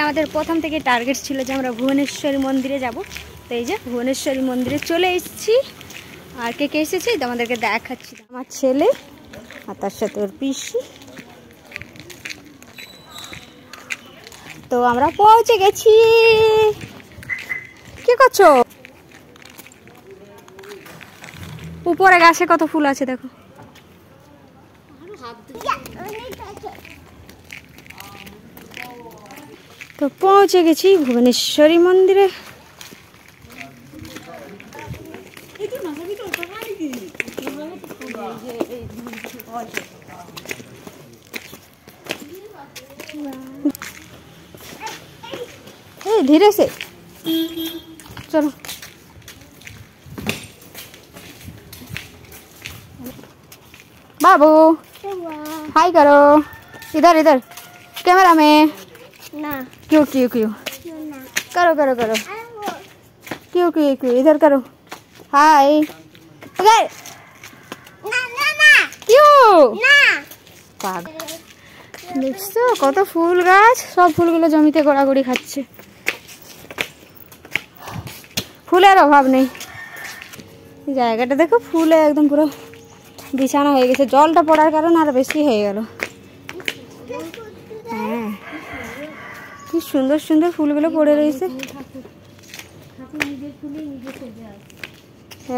আমাদের প্রথম থেকে টার্গেট ছিল যে আমরা ভুবনেশ্বরী মন্দিরে যাব। তো এই যে ভুবনেশ্বরী মন্দিরে চলে এসেছি। আর কে কে এসেছি তোমাদেরকে দেখাচ্ছি। আমার ছেলে আর তার সাথে ওর পিসি। তো আমরা পৌঁছে গেছি। কি করছো? উপরে গাছে কত ফুল আছে দেখো। তো পৌঁছে গেছি ভুবনেশ্বরী মন্দিরে। धीरे से चलो। बाबू हाय करो। इधर इधर कैमरा में ना। क्यों क्यों क्यों ना। करो करो करो। क्यों क्यों क्यों इधर करो। हाय इधर ना ना ना। क्यों ना। पागल দেখছো কত ফুল গাছ। সব ফুলগুলো জমিতে গড়াগড়ি খাচ্ছে। ফুলের অভাব নেই। জায়গাটা দেখো ফুলে একদম পুরো বিছানা হয়ে গেছে। জলটা পড়ার কারণে আরো বেশি হয়ে গেল। হ্যাঁ কি সুন্দর সুন্দর ফুলগুলো পড়ে রয়েছে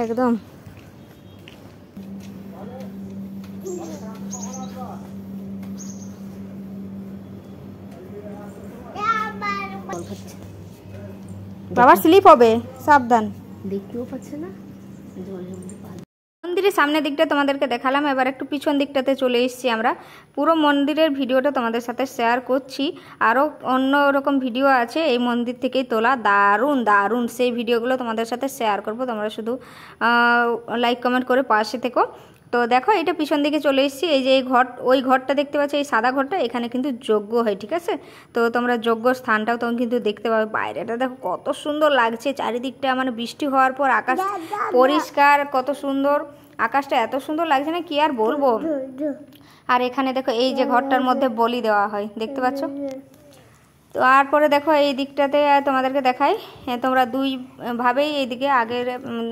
একদম। বাবার স্লিপ হবে সাবধান। দেখতেও পাচ্ছে না। মন্দিরের সামনের দিকটা তোমাদেরকে দেখালাম। এবার একটু পিছন দিকটাতে চলে এসেছি আমরা। পুরো মন্দিরের ভিডিওটা তোমাদের সাথে শেয়ার করছি। আরও অন্য রকম ভিডিও আছে এই মন্দির থেকেই তোলা, দারুণ দারুণ। সেই ভিডিওগুলো তোমাদের সাথে শেয়ার করব। তোমরা শুধু লাইক কমেন্ট করে পাশে থেকো। তো দেখো এটা পিছন দিকে চলে এসেছি। এই যে এই ওই ঘরটা দেখতে পাচ্ছ, এই সাদা ঘরটা, এখানে কিন্তু যজ্ঞ হয়, ঠিক আছে। তো তোমরা যজ্ঞ স্থানটাও তোমরা কিন্তু দেখতে পাবে। বাইরেটা দেখো কত সুন্দর লাগছে চারিদিকটা। মানে বৃষ্টি হওয়ার পর আকাশ পরিষ্কার, কত সুন্দর আকাশটা, এত সুন্দর লাগছে না কি আর বলবো। আর এখানে দেখো এই যে ঘরটার মধ্যে বলি দেওয়া হয়, দেখতে পাচ্ছ। তো তারপরে দেখো এই দিকটাতে তোমাদেরকে দেখাই। তোমরা দুইভাবেই এইদিকে আগের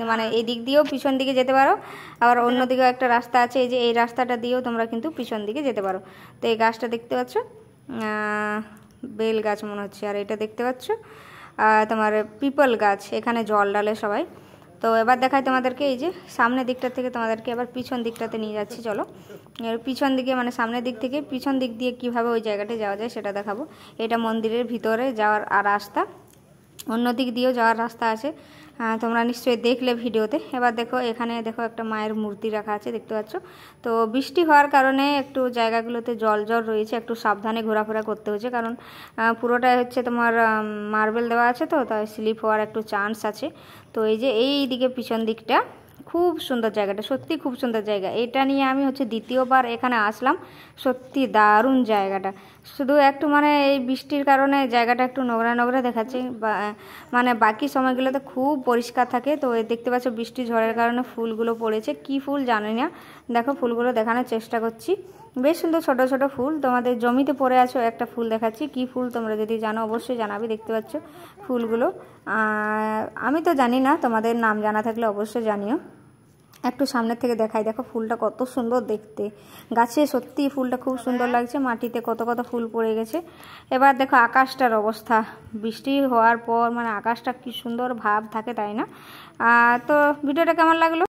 মানে এই দিক দিয়েও পিছন দিকে যেতে পারো, আবার অন্যদিকেও একটা রাস্তা আছে। এই যে এই রাস্তাটা দিয়েও তোমরা কিন্তু পিছন দিকে যেতে পারো। তো এই গাছটা দেখতে পাচ্ছ, বেল গাছ মনে হচ্ছে। আর এটা দেখতে পাচ্ছ তোমার পিপল গাছ। এখানে জল ডালে সবাই। তো এবার দেখাই তোমাদেরকে এই যে সামনের দিকটা থেকে তোমাদেরকে এবার পিছন দিকটাতে নিয়ে যাচ্ছি। চলো পিছন দিকে মানে সামনের দিক থেকে পিছন দিক দিয়ে কিভাবে ওই জায়গাটায় যাওয়া যায় সেটা দেখাবো। এটা মন্দিরের ভিতরে যাওয়ার আর রাস্তা, অন্য দিক দিয়েও যাওয়ার রাস্তা আছে। তোমরা নিশ্চয়ই দেখলে ভিডিওতে। এবার দেখো এখানে দেখো একটা মায়ের মূর্তি রাখা আছে, দেখতে পাচ্ছ। তো বৃষ্টি হওয়ার কারণে একটু জায়গাগুলোতে জল জল রয়েছে, একটু সাবধানে ঘোরাফেরা করতে হচ্ছে। কারণ পুরোটাই হচ্ছে তোমার মার্বেল দেওয়া আছে, তো তাই স্লিপ হওয়ার একটু চান্স আছে। তো এই যে এই দিকে পিছন দিকটা খুব সুন্দর জায়গাটা, সত্যি খুব সুন্দর জায়গা। এটা নিয়ে আমি হচ্ছে দ্বিতীয়বার এখানে আসলাম। সত্যি দারুণ জায়গাটা। শুধু একটু মানে এই বৃষ্টির কারণে জায়গাটা একটু নোংরা নোংরা দেখাচ্ছে, মানে বাকি সময়গুলোতে খুব পরিষ্কার থাকে। তো দেখতে পাচ্ছ বৃষ্টি ঝড়ের কারণে ফুলগুলো পড়েছে। কি ফুল জানি না, দেখো ফুলগুলো দেখানোর চেষ্টা করছি। বেশ সুন্দর ছোট ছোট ফুল। তোমাদের জমিতে পড়ে আছে একটা ফুল দেখাচ্ছি। কি ফুল তোমরা যদি জানো অবশ্যই জানাবে। দেখতে পাচ্ছ ফুলগুলো, আমি তো জানি না, তোমাদের নাম জানা থাকলে অবশ্যই জানিও। একটু সামনের থেকে দেখাই, দেখো ফুলটা কত সুন্দর দেখতে। গাছে সত্যি ফুলটা খুব সুন্দর লাগছে। মাটিতে কত কত ফুল পড়ে গেছে। এবার দেখো আকাশটার অবস্থা। বৃষ্টি হওয়ার পর মানে আকাশটা কি সুন্দর ভাব থাকে, তাই না? তো ভিডিওটা কেমন লাগলো?